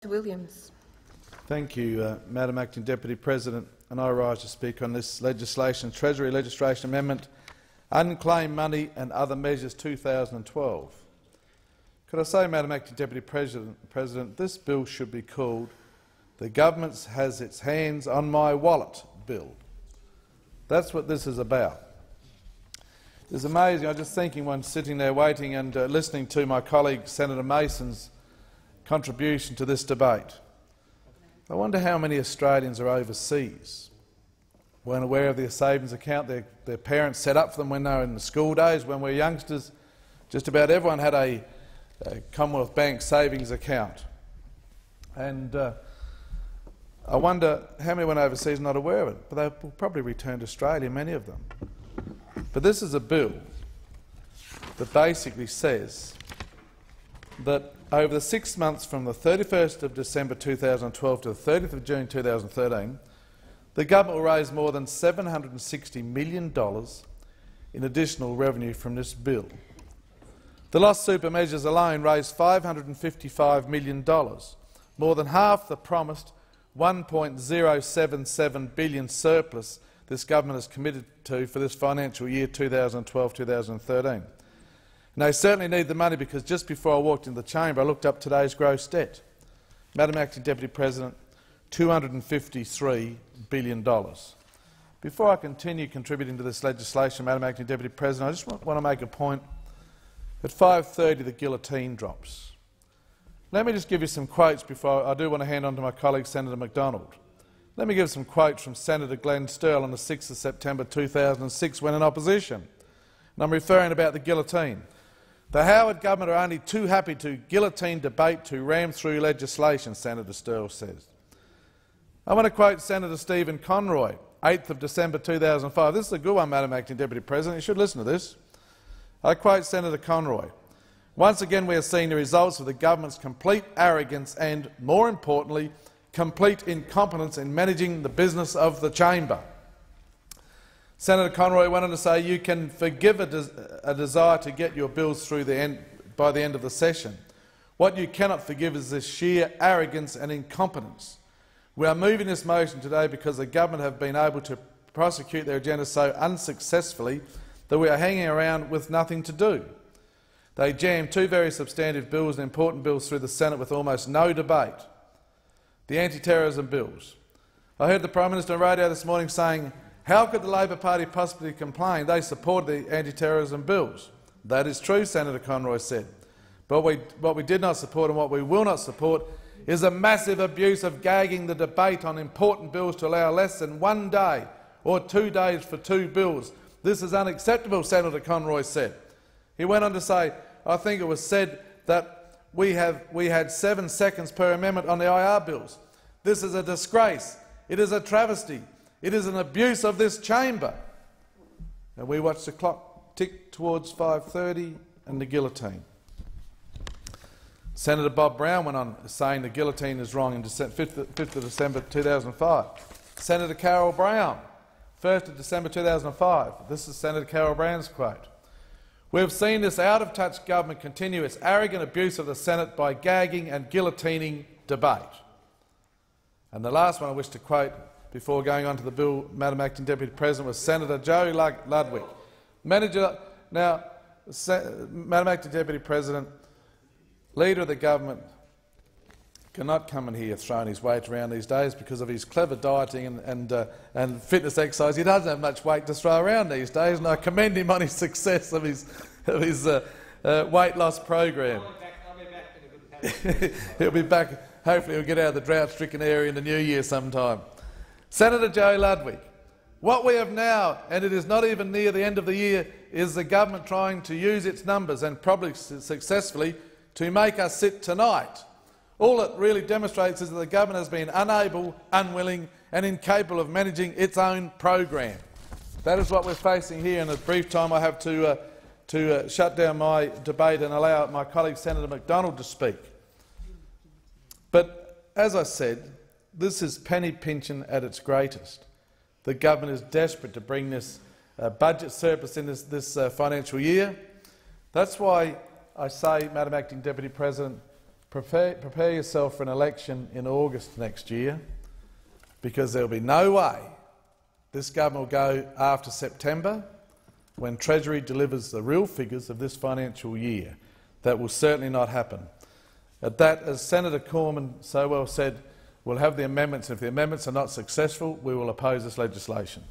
Williams. Thank you, Madam Acting Deputy President, and I rise to speak on this legislation, Treasury Legislation Amendment, Unclaimed Money and Other Measures 2012. Could I say, Madam Acting Deputy President, this bill should be called the Government Has Its Hands on My Wallet Bill. That's what this is about. It's amazing. I was just thinking when sitting there waiting and listening to my colleague Senator Mason's contribution to this debate. I wonder how many Australians are overseas, weren't aware of their savings account their parents set up for them when they were in the school days. When we were youngsters, just about everyone had a Commonwealth Bank savings account. And I wonder how many went overseas not aware of it, but they will probably return to Australia, many of them. But this is a bill that basically says that over the 6 months from the 31st of December 2012 to the 30th of June 2013, the government will raise more than $760 million in additional revenue from this bill. The lost super measures alone raised $555 million, more than half the promised $1.077 billion surplus this government has committed to for this financial year 2012-2013. And they certainly need the money because just before I walked into the chamber I looked up today's gross debt. Madam Acting Deputy President, $253 billion. Before I continue contributing to this legislation, Madam Acting Deputy President, I just want to make a point. At 5:30 the guillotine drops. Let me just give you some quotes before I do want to hand on to my colleague Senator McDonald. Let me give some quotes from Senator Glenn Sterle on the 6th of September 2006 when in opposition. And I'm referring about the guillotine. The Howard government are only too happy to guillotine debate to ram through legislation, Senator Sterle says. I want to quote Senator Stephen Conroy, 8th of December 2005. This is a good one, Madam Acting Deputy President. You should listen to this. I quote Senator Conroy. Once again we are seeing the results of the government's complete arrogance and, more importantly, complete incompetence in managing the business of the chamber. Senator Conroy went on to say, you can forgive a desire to get your bills through by the end of the session. What you cannot forgive is this sheer arrogance and incompetence. We are moving this motion today because the government have been able to prosecute their agenda so unsuccessfully that we are hanging around with nothing to do. They jammed two very substantive bills and important bills through the Senate with almost no debate. The anti-terrorism bills. I heard the Prime Minister on radio this morning saying, how could the Labor Party possibly complain? They supported the anti-terrorism bills. That is true, Senator Conroy said. But what we did not support and what we will not support is a massive abuse of gagging the debate on important bills to allow less than 1 day or 2 days for two bills. This is unacceptable, Senator Conroy said. He went on to say, I think it was said that we had 7 seconds per amendment on the IR bills. This is a disgrace. It is a travesty. It is an abuse of this chamber. And we watched the clock tick towards 5:30 and the guillotine. Senator Bob Brown went on saying the guillotine is wrong in 5th of December 2005. Senator Carol Brown, 1st of December 2005. This is Senator Carol Brown's quote. We have seen this out-of-touch government continue its arrogant abuse of the Senate by gagging and guillotining debate. And the last one I wish to quote before going on to the bill, Madam Acting Deputy President, was Senator Joe Ludwig. Madam Acting Deputy President, Leader of the Government cannot come in here throwing his weight around these days because of his clever dieting and fitness exercise. He doesn't have much weight to throw around these days, and I commend him on his success of his weight loss program. He'll be back. Hopefully he'll get out of the drought-stricken area in the new year sometime. Senator Joe Ludwig, what we have now, and it is not even near the end of the year, is the government trying to use its numbers, and probably successfully, to make us sit tonight. All it really demonstrates is that the government has been unable, unwilling and incapable of managing its own program. That is what we're facing here. In a brief time I have to shut down my debate and allow my colleague Senator McDonald to speak. But as I said, this is penny pinching at its greatest. The government is desperate to bring this budget surplus in this financial year. That's why I say, Madam Acting Deputy President, prepare yourself for an election in August next year, because there will be no way this government will go after September, when Treasury delivers the real figures of this financial year. That will certainly not happen. At that, as Senator Cormann so well said, we'll have the amendments. If the amendments are not successful, we will oppose this legislation.